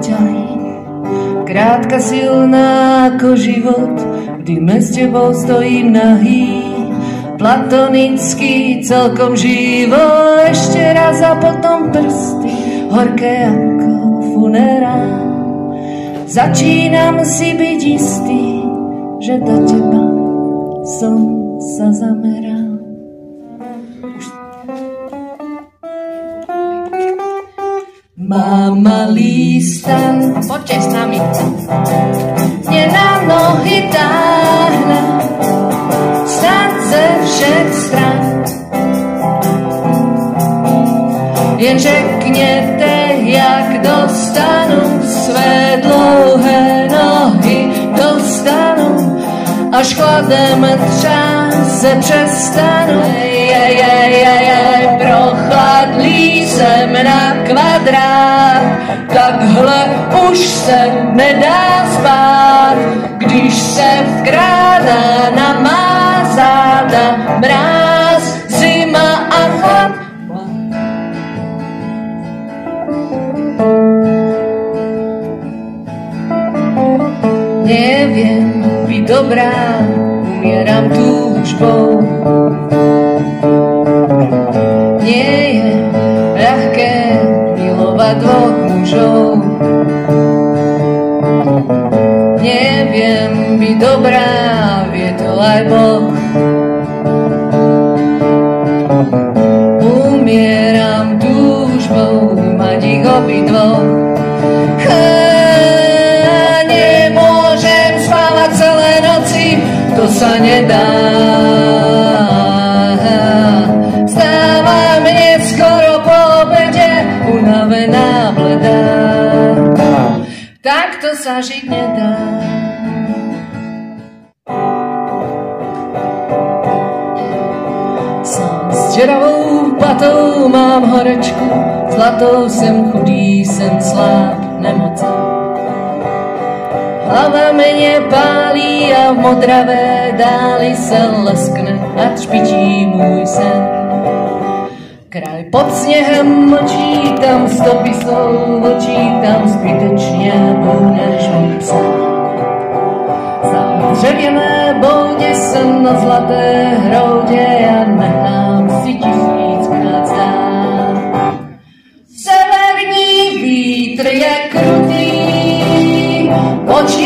ťahy. Krátka silná ako život, v dime s tebou stojím nahý. Platonický celkom živo, ešte raz a potom prsty, horké ako funerál. Začínam si byť istý, že do teba som sa zameral. Mám malý stan, poďte s nami, mne na nohy táhne stan ze všech stran. Jenže kněte, jak dostanu své dlouhé nohy, dostanu, až chladem třás se přestanu. Prochladlý jsem na kvadrát, takhle už se nedá spát, když se vkrádá na má záda mráz, zima a chlad. Neviem byť dobrá, umieram túžbou. Nie je ľahké milovať dvoch mužov. Neviem byť dobrá, vie to aj Boh. Umieram túžbou mať ich obidvoch. Nemôžem spávať celé noci, to sa nedá. Stávam neskoro po obede, unavená, bledá. Takto sa žiť nedá. Sám s deravou patou mám horečku, zlatou jsem chudý, jsem sláb, nemocen. Hlava mě pálí a v modravé dáli se leskne a třpičí můj sen. Kraj pod sněhem mlčí, tam stopy jsou vlčí, tam zbytečně budeš mi psát. Sám dřevěné bouně jsem na zlaté hroudě a nechám si tisíckrát stát. Severní vítr je krutý, oči